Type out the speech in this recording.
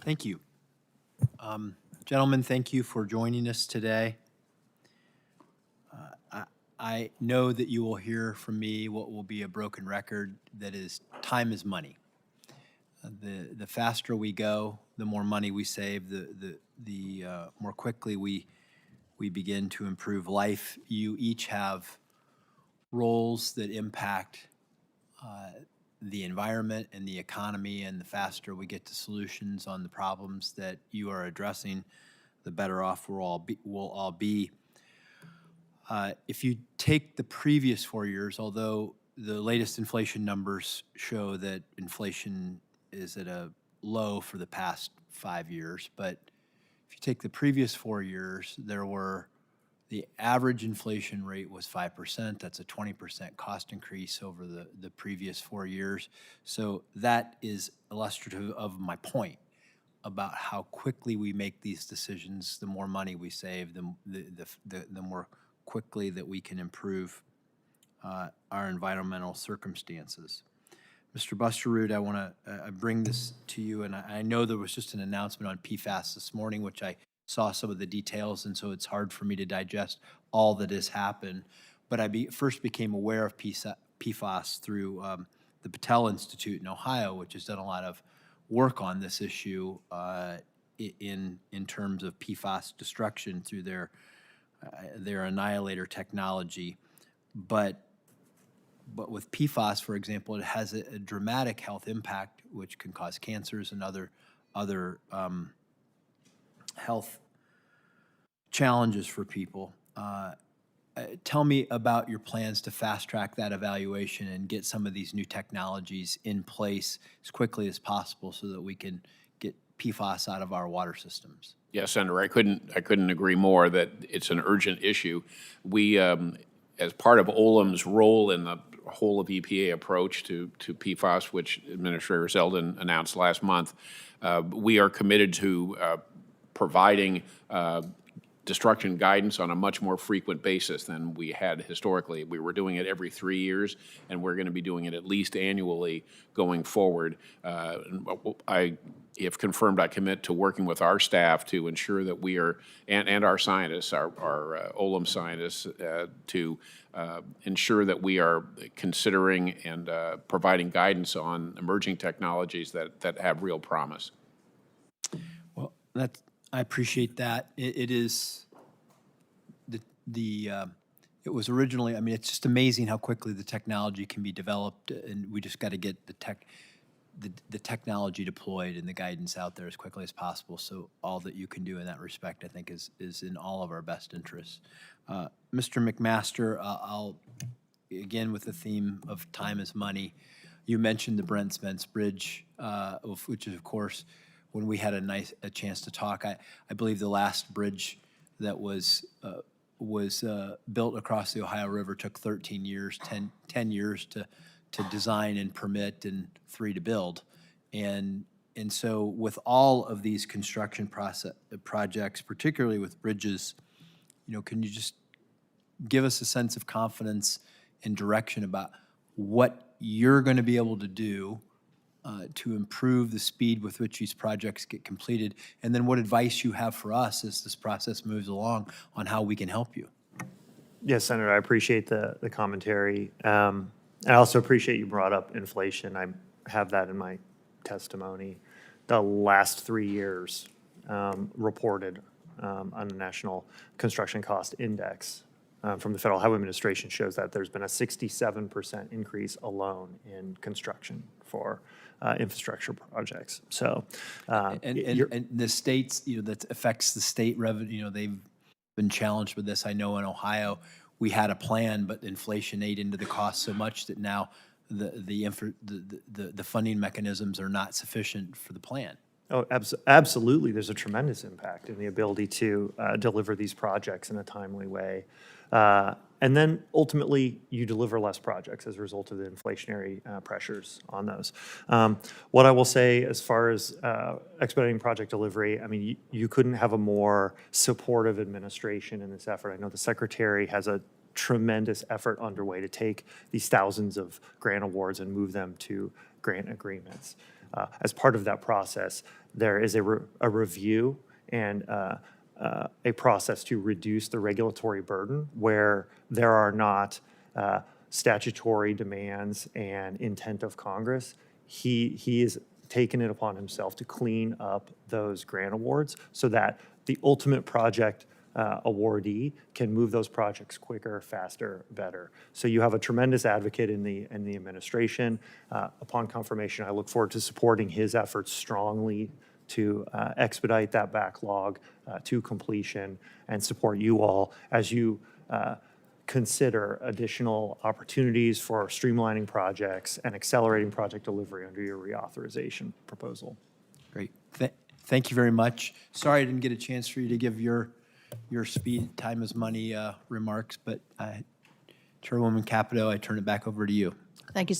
Thank you. Gentlemen, thank you for joining us today. I know that you will hear from me what will be a broken record, that is, time is money. The faster we go, the more money we save, the more quickly we begin to improve life. You each have roles that impact the environment and the economy, and the faster we get to solutions on the problems that you are addressing, the better off we'll all be. If you take the previous 4 years, although the latest inflation numbers show that inflation is at a low for the past 5 years, but if you take the previous 4 years, the average inflation rate was 5%. That's a 20% cost increase over the previous 4 years. So that is illustrative of my point about how quickly we make these decisions. The more money we save, the more quickly that we can improve our environmental circumstances. Mr. Busterroot, I want to bring this to you, and I know there was just an announcement on PFAS this morning, which I saw some of the details, and so it's hard for me to digest all that has happened. But I first became aware of PFAS through the Patel Institute in Ohio, which has done a lot of work on this issue in terms of PFAS destruction through their annihilator technology. But with PFAS, for example, it has a dramatic health impact, which can cause cancers and other health challenges for people. Tell me about your plans to fast track that evaluation and get some of these new technologies in place as quickly as possible so that we can get PFAS out of our water systems. Yes, Senator, I couldn't agree more that it's an urgent issue. We, as part of OLM's role in the whole of EPA approach to PFAS, which Administrator Zeldin announced last month, we are committed to providing destruction guidance on a much more frequent basis than we had historically. We were doing it every 3 years, and we're going to be doing it at least annually going forward. I have confirmed I commit to working with our staff to ensure that we are, and our scientists, our OLM scientists, to ensure that we are considering and providing guidance on emerging technologies that have real promise. Well, I appreciate that. It is it was originally, I mean, it's just amazing how quickly the technology can be developed, and we just got to get the technology deployed and the guidance out there as quickly as possible. So all that you can do in that respect, I think, is in all of our best interests. Mr. McMaster, I'll again with the theme of time is money. You mentioned the Brent Spence Bridge, which is, of course, when we had a chance to talk, I believe the last bridge that was built across the Ohio River took 13 years, 10 years to design and permit, and 3 to build. And so with all of these construction projects, particularly with bridges, can you just give us a sense of confidence and direction about what you're going to be able to do to improve the speed with which these projects get completed, and then what advice you have for us as this process moves along on how we can help you? Yes, Senator, I appreciate the commentary. I also appreciate you brought up inflation. I have that in my testimony. The last 3 years reported on the National Construction Cost Index from the Federal Highway Administration shows that there's been a 67% increase alone in construction for infrastructure projects. So, and the states, that affects the state revenue. They've been challenged with this. I know in Ohio we had a plan, but inflation ate into the cost so much that now the funding mechanisms are not sufficient for the plan. Oh, absolutely. There's a tremendous impact in the ability to deliver these projects in a timely way. And then ultimately, you deliver less projects as a result of the inflationary pressures on those. What I will say as far as expediting project delivery, I mean, you couldn't have a more supportive administration in this effort. I know the Secretary has a tremendous effort underway to take these thousands of grant awards and move them to grant agreements. As part of that process, there is a review and a process to reduce the regulatory burden where there are not statutory demands and intent of Congress. He is taken it upon himself to clean up those grant awards so that the ultimate project awardee can move those projects quicker, faster, better. So you have a tremendous advocate in the administration. Upon confirmation, I look forward to supporting his efforts strongly to expedite that backlog to completion and support you all as you consider additional opportunities for streamlining projects and accelerating project delivery under your reauthorization proposal. Great. Thank you very much. Sorry I didn't get a chance for you to give your speed, time is money remarks, but Chairwoman Capito, I turn it back over to you. Thank you, Senator.